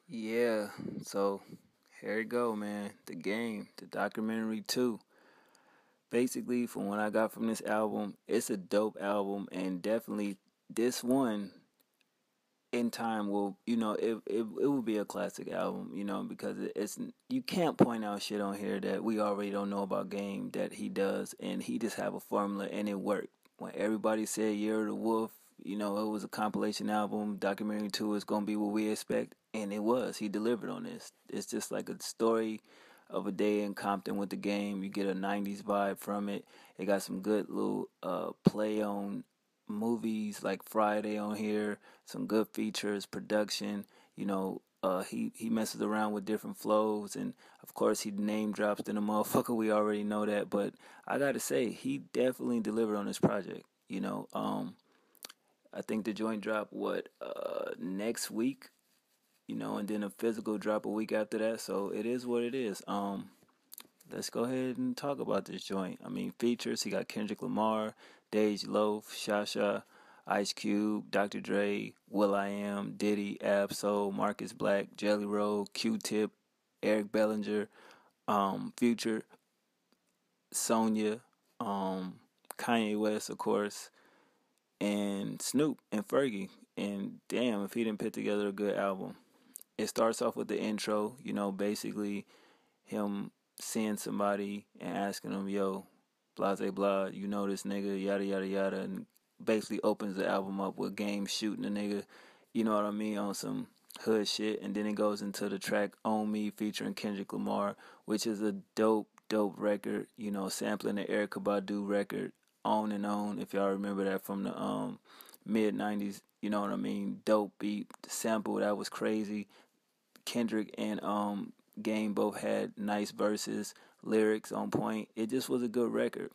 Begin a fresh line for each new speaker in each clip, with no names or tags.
Yeah, so here you go, man. The Game, the documentary too. Basically, from what I got from this album, it's a dope album, and definitely this one in time will, it will be a classic album, because it's you can't point out shit on here that we already don't know about Game that he does, and he just have a formula and it worked. When everybody said Year of the Wolf, it was a compilation album. Documentary 2 is gonna be what we expect, and it was. He delivered on this. It's just like a story of a day in Compton with the Game. You get a '90s vibe from it. It got some good little play on movies like Friday on here, some good features, production. He messes around with different flows, and of course he name drops in a motherfucker. We already know that, but I gotta say he definitely delivered on this project. I think the joint drop next week, and then a physical drop a week after that. So it is what it is. Let's go ahead and talk about this joint. I mean, features, he got Kendrick Lamar, Dej Loaf, Shasha, Ice Cube, Dr. Dre, will.i.am, Diddy, Ab-Soul, Marcus Black, Jelly Roll, Q-Tip, Eric Bellinger, Future, Sonya, Kanye West, of course, and Snoop and Fergie. And damn, if he didn't put together a good album. It starts off with the intro, basically him seeing somebody and asking them, yo, blah, blah, blah, you know this nigga, yada, yada, yada, and basically opens the album up with Game shooting a nigga, you know what I mean, on some hood shit. And then it goes into the track On Me featuring Kendrick Lamar, which is a dope record, sampling the Erykah Badu record, On and On, if y'all remember that from the mid 90s, you know what I mean, dope beat, the sample, that was crazy. Kendrick and Game both had nice verses, lyrics on point. It just was a good record.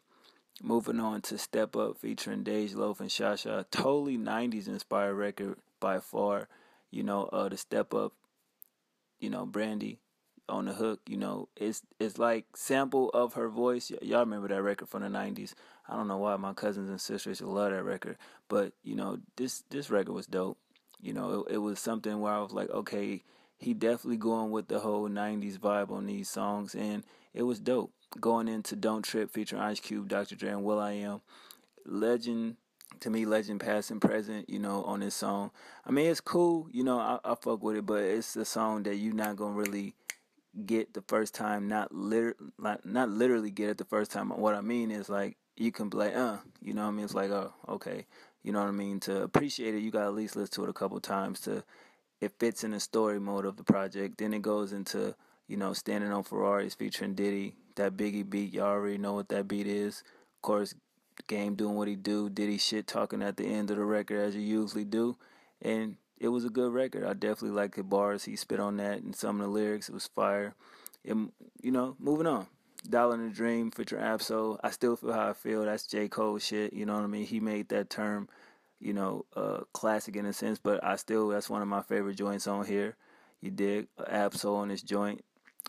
Moving on to Step Up featuring Dej Loaf and Shasha. Totally 90s inspired record by far. The Step Up, Brandy on the hook, it's like sample of her voice. Y'all remember that record from the 90s. I don't know why my cousins and sisters love that record. But, this record was dope. It was something where I was like, okay, he definitely going with the whole 90s vibe on these songs, and it was dope. Going into Don't Trip featuring Ice Cube, Dr. Dre, and will.i.am. Legend, to me, legend past and present, on this song. I mean, it's cool, I fuck with it, but it's a song that you're not going to really get the first time, not literally get it the first time. What I mean is, like, you can be like, you know what I mean? It's like, oh, okay. You know what I mean? To appreciate it, you got to at least listen to it a couple times to it fits in the story mode of the project. Then it goes into, Standing on Ferraris featuring Diddy. That Biggie beat, y'all already know what that beat is. Of course, Game doing what he do. Diddy shit talking at the end of the record as you usually do. And it was a good record. I definitely like the bars he spit on that and some of the lyrics. It was fire. And, moving on. Dollar in the Dream featuring Ab-Soul. I still feel how I feel. That's J. Cole shit. You know what I mean? He made that term classic in a sense, but that's one of my favorite joints on here. You dig? Ab-Soul on this joint.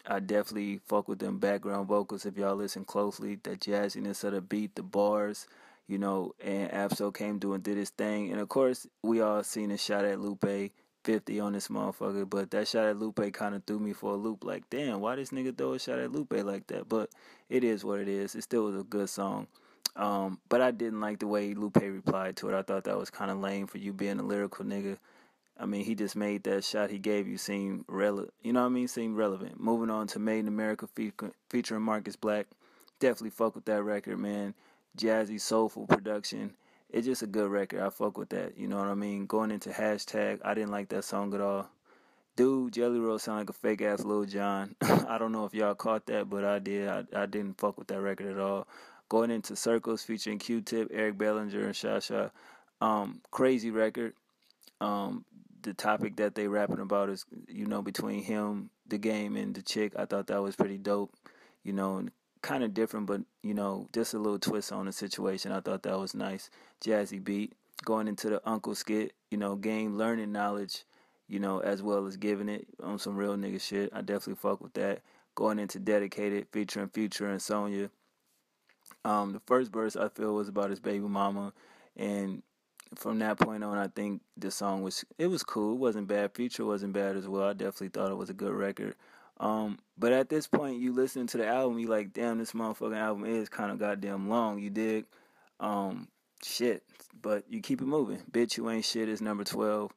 I definitely fuck with them background vocals if y'all listen closely. The jazziness of the beat, the bars, and Ab-Soul came through and did his thing. And of course, we all seen a shot at Lupe 50 on this motherfucker, but that shot at Lupe kind of threw me for a loop. Like, damn, why this nigga throw a shot at Lupe like that? But it is what it is. It still was a good song. But I didn't like the way Lupe replied to it. I thought that was kind of lame for you being a lyrical nigga. I mean, he just made that shot he gave you seem relevant. You know what I mean? Seem relevant. Moving on to Made in America featuring Marcus Black. Definitely fuck with that record, man. Jazzy, soulful production. It's just a good record. I fuck with that. You know what I mean? Going into Hashtag, I didn't like that song at all. Dude, Jelly Roll sound like a fake ass Lil Jon. I don't know if y'all caught that, but I did. I didn't fuck with that record at all. Going into Circles featuring Q-Tip, Eric Bellinger, and Shasha. Crazy record. The topic that they rapping about is, between him, the Game, and the chick. I thought that was pretty dope. And kind of different, but, just a little twist on the situation. I thought that was nice. Jazzy beat. Going into the Uncle skit, Game learning knowledge, as well as giving it on some real nigga shit. I definitely fuck with that. Going into Dedicated featuring Future and Sonya. The first verse I feel was about his baby mama, and from that point on, I think the song was cool. It wasn't bad. Future wasn't bad as well. I definitely thought it was a good record. But at this point, you listen to the album, you like, damn, this motherfucking album is kind of goddamn long. You dig? Um, Shit. But you keep it moving. Bitch, you ain't shit is number 12.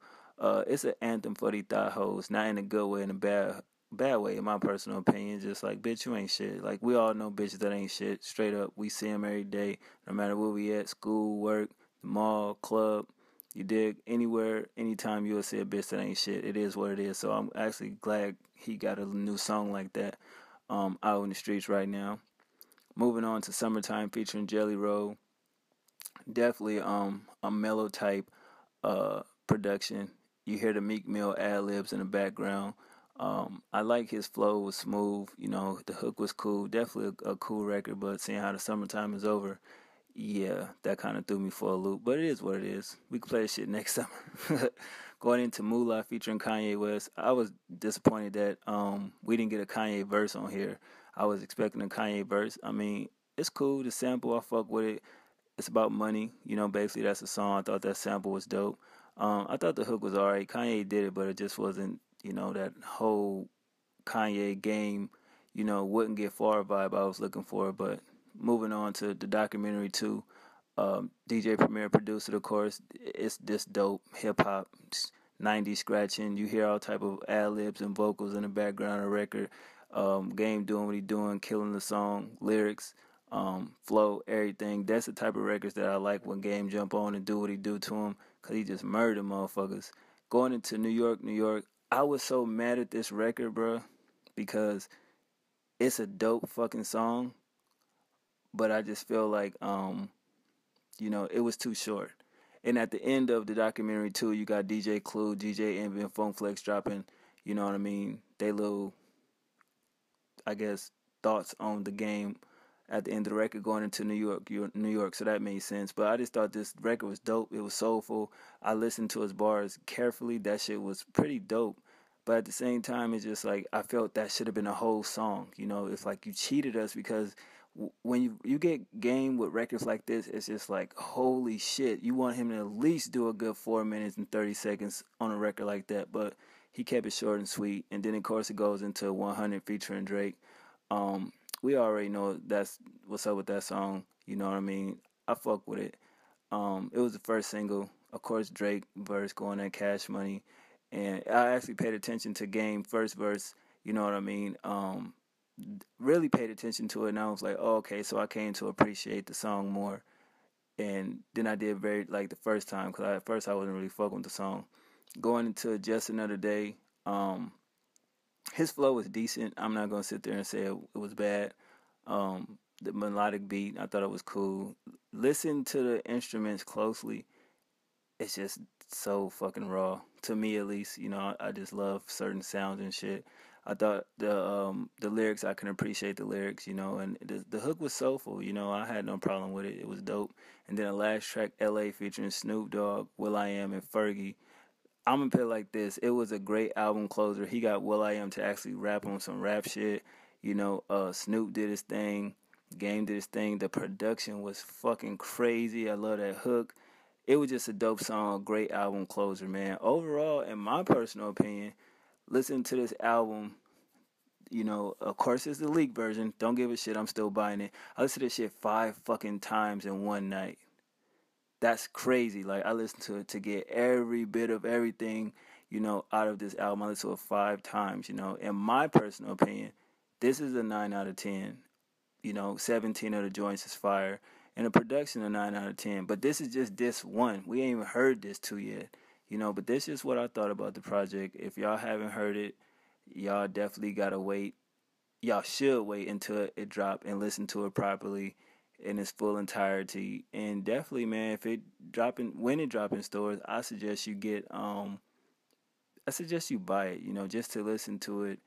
It's an anthem for the thought hoes, not in a good way, in a bad way, in my personal opinion. Just like, bitch, you ain't shit. Like, we all know bitches that ain't shit. Straight up, we see them every day, no matter where we at, school, work, the mall, club. You dig? Anywhere, anytime you'll see a bitch that ain't shit. It is what it is. So I'm actually glad he got a new song like that out in the streets right now. Moving on to Summertime featuring Jelly Roll. Definitely a mellow type production. You hear the Meek Mill ad libs in the background. I like his flow was smooth. You know, the hook was cool. Definitely a cool record. But seeing how the summertime is over, yeah, that kind of threw me for a loop. But it is what it is. We can play this shit next summer. Going into Moolah featuring Kanye West, I was disappointed that we didn't get a Kanye verse on here. I was expecting a Kanye verse. I mean, it's cool. The sample, I fuck with it. It's about money. You know, basically that's the song. I thought that sample was dope. I thought the hook was alright. Kanye did it, but it just wasn't, you know, that whole Kanye game, you know, wouldn't get far vibe I was looking for. But moving on to the documentary too, DJ Premier produced it, of course. It's this dope hip hop, 90s scratching. You hear all type of ad libs and vocals in the background of the record. Game doing what he doing, killing the song, lyrics, flow, everything. That's the type of records that I like when Game jump on and do what he do to him, cause he just murdered motherfuckers. Going into New York, New York, I was so mad at this record, bro, because it's a dope fucking song, but I just feel like you know, it was too short. And at the end of the documentary too, you got DJ Clue, DJ Envy, and Funk Flex dropping, you know what I mean, they little, I guess, thoughts on the game at the end of the record going into New York. So that made sense. But I just thought this record was dope. It was soulful. I listened to his bars carefully. That shit was pretty dope. But at the same time, it's just like I felt that should have been a whole song. You know, it's like you cheated us because when you get game with records like this, it's just like, holy shit. You want him to at least do a good 4 minutes and 30 seconds on a record like that. But he kept it short and sweet. And then, of course, it goes into 100 featuring Drake. We already know that's what's up with that song. You know what I mean? I fuck with it. It was the first single. Of course, Drake verse going at Cash Money. And I actually paid attention to Game first verse. You know what I mean? Really paid attention to it. And I was like, oh, okay. So I came to appreciate the song more. And then I did very like the first time because at first I wasn't really fucking with the song. Going into Just Another Day, his flow was decent. I'm not gonna sit there and say it was bad. The melodic beat, I thought it was cool. Listen to the instruments closely. It's just so fucking raw to me, at least. You know, I just love certain sounds and shit. I thought the lyrics, I can appreciate the lyrics, you know, and the hook was soulful. You know, I had no problem with it. It was dope. And then the last track, L.A. featuring Snoop Dogg, Will.i.am, and Fergie. I'm gonna put it like this: it was a great album closer. He got Will.i.am to actually rap on some rap shit. You know, Snoop did his thing, Game did his thing. The production was fucking crazy. I love that hook. It was just a dope song, a great album closer, man. Overall, in my personal opinion, listen to this album. You know, of course, it's the leak version. Don't give a shit. I'm still buying it. I listened to this shit 5 fucking times in one night. That's crazy. Like, I listened to it to get every bit of everything, you know, out of this album. I listened to it 5 times, you know. In my personal opinion, this is a 9 out of 10. You know, 17 of the joints is fire. And the production a 9 out of 10. But this is just this one. We ain't even heard this two yet. You know, but this is what I thought about the project. If y'all haven't heard it, y'all definitely gotta wait. Y'all should wait until it drop and listen to it properly in its full entirety. And definitely, man, if it when it drop in stores, I suggest you buy it, you know, just to listen to it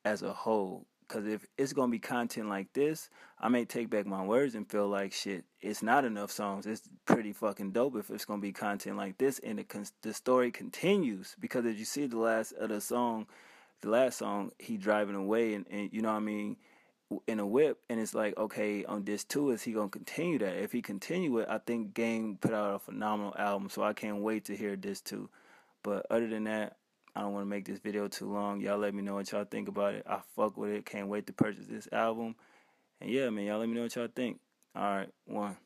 as a whole. Because if it's going to be content like this, I may take back my words and feel like, shit, it's not enough songs. It's pretty fucking dope if it's going to be content like this. And the story continues. Because as you see the last song, he driving away and you know what I mean? in a whip, and it's like, okay, on disc 2, is he gonna continue that? If he continue it, I think Game put out a phenomenal album, so I can't wait to hear disc 2. But other than that, I don't want to make this video too long. Y'all let me know what y'all think about it. I fuck with it. Can't wait to purchase this album. And yeah, man, y'all let me know what y'all think. All right, one.